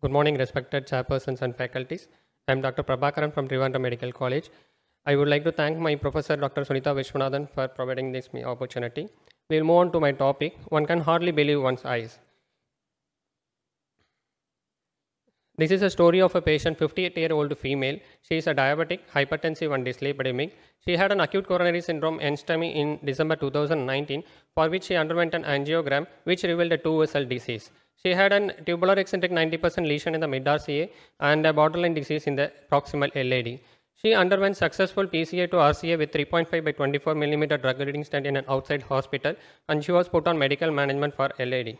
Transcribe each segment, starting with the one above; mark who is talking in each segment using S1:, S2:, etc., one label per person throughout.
S1: Good morning, respected chairpersons and faculties. I am Dr. Prabakaran from Trivandrum Medical College. I would like to thank my professor, Dr. Sunita Vishwanathan, for providing this opportunity. We will move on to my topic. One can hardly believe one's eyes. This is a story of a patient, 58-year-old female. She is a diabetic, hypertensive and dyslipidemic. She had an acute coronary syndrome NSTEMI in December 2019, for which she underwent an angiogram, which revealed a two-vessel disease. She had a tubular eccentric 90% lesion in the mid-RCA and a borderline disease in the proximal LAD. She underwent successful PCA to RCA with 3.5 by 24 mm drug-eluting stent in an outside hospital, and she was put on medical management for LAD.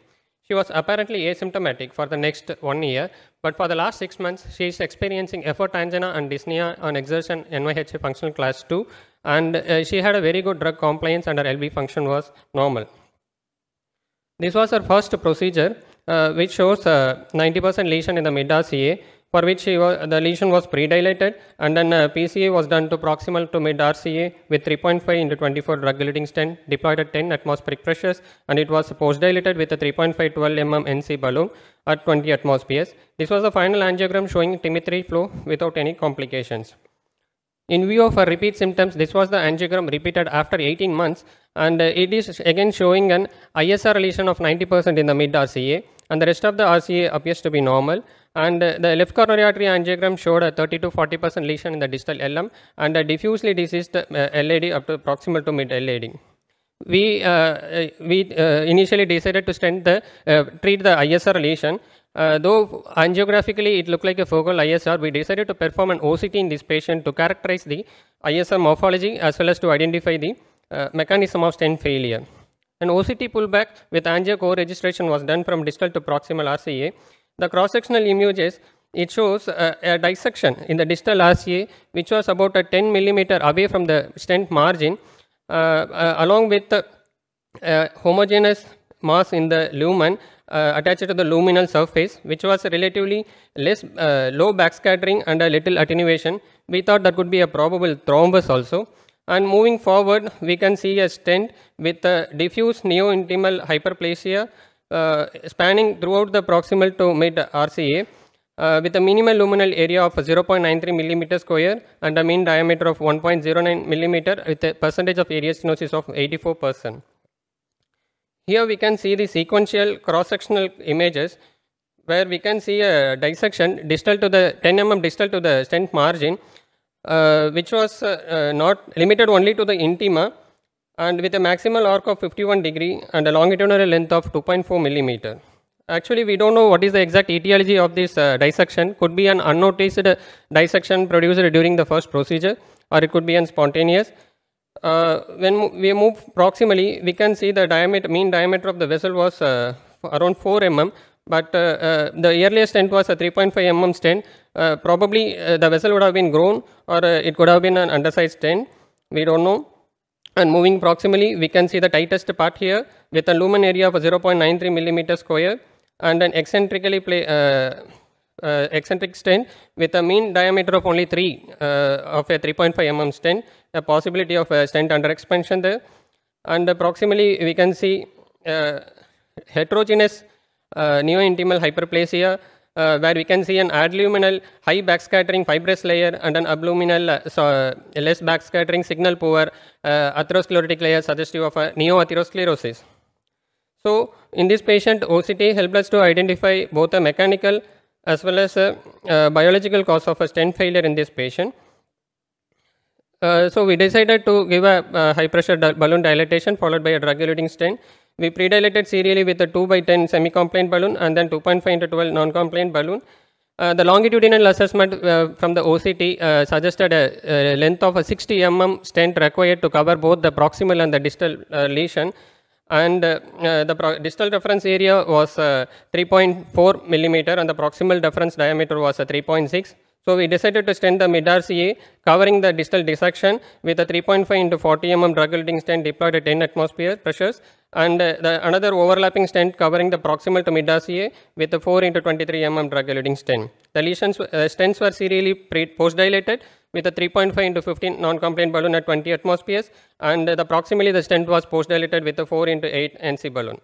S1: She was apparently asymptomatic for the next 1 year, but for the last 6 months, she is experiencing effort angina and dyspnea on exertion NYHA functional class 2, and she had a very good drug compliance and her LV function was normal. This was her first procedure, which shows 90% lesion in the mid-RCA, for which the lesion was pre-dilated, and then PCA was done to proximal to mid-RCA with 3.5 into 24 drug-eluting stent deployed at 10 atmospheric pressures, and it was post-dilated with a 3.5 12 mm NC balloon at 20 atmospheres. This was the final angiogram showing TIMI3 flow without any complications. In view of her repeat symptoms, this was the angiogram repeated after 18 months, and it is again showing an ISR lesion of 90% in the mid-RCA, and the rest of the RCA appears to be normal. And the left coronary artery angiogram showed a 30 to 40% lesion in the distal LM and a diffusely diseased LAD up to proximal to mid-LAD. We initially decided to treat the ISR lesion. Though angiographically it looked like a focal ISR, we decided to perform an OCT in this patient to characterize the ISR morphology as well as to identify the mechanism of stent failure. An OCT pullback with angio co-registration was done from distal to proximal RCA. The cross-sectional images, it shows a dissection in the distal RCA, which was about a 10 mm away from the stent margin, along with homogeneous mass in the lumen attached to the luminal surface, which was relatively less low backscattering and a little attenuation. We thought that could be a probable thrombus also. And moving forward, we can see a stent with a diffuse neo-intimal hyperplasia spanning throughout the proximal to mid RCA with a minimal luminal area of 0.93 mm square and a mean diameter of 1.09 mm with a percentage of area stenosis of 84%. Here we can see the sequential cross-sectional images where we can see a dissection distal to the 10 mm distal to the stent margin, which was not limited only to the intima, and with a maximal arc of 51 degree and a longitudinal length of 2.4 millimeter. Actually, we don't know what is the exact etiology of this dissection. Could be an unnoticed dissection produced during the first procedure, or it could be an spontaneous. When we move proximally, we can see the mean diameter of the vessel was around 4 mm, but the earliest stent was a 3.5 mm stent. Probably the vessel would have been grown, or it could have been an undersized stent. We don't know. And moving proximally, we can see the tightest part here with a lumen area of 0.93 mm square and an eccentric stent with a mean diameter of only 3 of a 3.5 mm stent, a possibility of a stent under expansion there. And proximally, we can see heterogeneous neo-intimal hyperplasia, where we can see an adluminal high backscattering fibrous layer and an abluminal less backscattering signal poor atherosclerotic layer suggestive of a neoatherosclerosis. So in this patient, OCT helped us to identify both a mechanical as well as a biological cause of a stent failure in this patient. So we decided to give a high pressure balloon dilatation followed by a drug-eluting stent. We pre-dilated serially with a 2 by 10 semi-compliant balloon and then 2.5 into 12 non-compliant balloon. The longitudinal assessment from the OCT suggested a length of a 60 mm stent required to cover both the proximal and the distal lesion, and the distal reference area was 3.4 millimeter and the proximal reference diameter was 3.6. So we decided to stent the mid-RCA covering the distal dissection with a 3.5 into 40 mm drug-eluting stent deployed at 10 atmosphere pressures, and another overlapping stent covering the proximal to mid-RCA with a 4 into 23 mm drug-eluting stent. The lesions stents were serially post-dilated with a 3.5 into 15 non-compliant balloon at 20 atmospheres, and proximally the stent was post-dilated with a 4 into 8 NC balloon.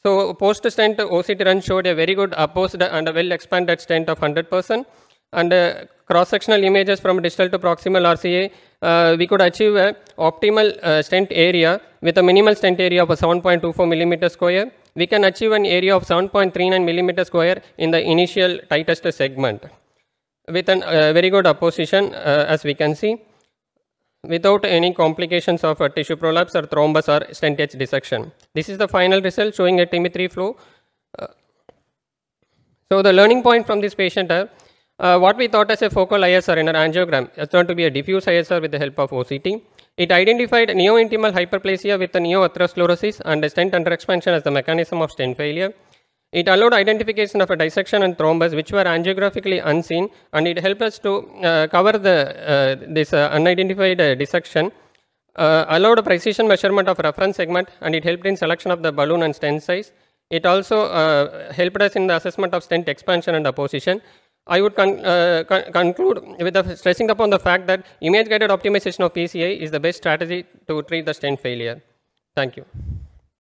S1: So post-stent OCT run showed a very good opposed and a well-expanded stent of 100%. And cross-sectional images from distal to proximal RCA, we could achieve a optimal stent area with a minimal stent area of 7.24 millimeter square. We can achieve an area of 7.39 millimeter square in the initial tightest segment with a very good apposition, as we can see, without any complications of tissue prolapse or thrombus or stent edge dissection. This is the final result showing a TIMI3 flow. So the learning point from this patient are, what we thought as a focal ISR in an angiogram has turned to be a diffuse ISR with the help of OCT. It identified neointimal hyperplasia with a neoatherosclerosis and a stent underexpansion as the mechanism of stent failure. It allowed identification of a dissection and thrombus which were angiographically unseen, and it helped us to cover this unidentified dissection, allowed a precision measurement of reference segment, and it helped in selection of the balloon and stent size. It also helped us in the assessment of stent expansion and apposition. I would conclude with stressing upon the fact that image-guided optimization of PCI is the best strategy to treat the stent failure. Thank you.